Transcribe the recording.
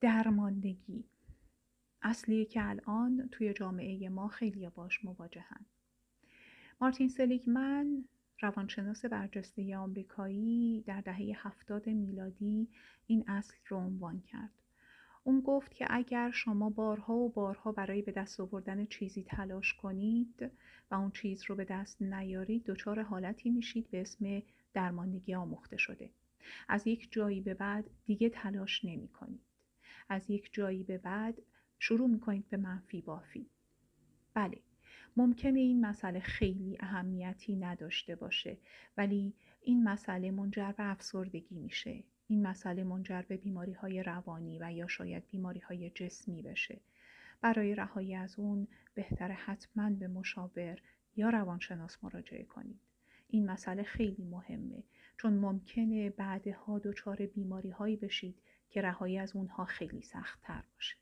درماندگی اصلیه که الان توی جامعه ما خیلی باش مواجهن. مارتین سلیگمن، روانشناس برجسته آمریکایی، در دهه 70 میلادی این اصل رو عنوان کرد. اون گفت که اگر شما بارها و بارها برای به دست آوردن چیزی تلاش کنید و اون چیز رو به دست نیارید، دچار حالتی میشید به اسم درماندگی آموخته شده. از یک جایی به بعد دیگه تلاش نمی کنید. از یک جایی به بعد شروع می کنید به منفی بافی. بله، ممکنه این مسئله خیلی اهمیتی نداشته باشه، ولی این مسئله منجر به افسردگی میشه. این مسئله منجر به بیماری‌های روانی و یا شاید بیماری‌های جسمی بشه. برای رهایی از اون بهتره حتما به مشاور یا روانشناس مراجعه کنید. این مسئله خیلی مهمه، چون ممکنه بعدها دچار بیماری‌هایی بشید که رهایی از اونها خیلی سخت‌تر باشه.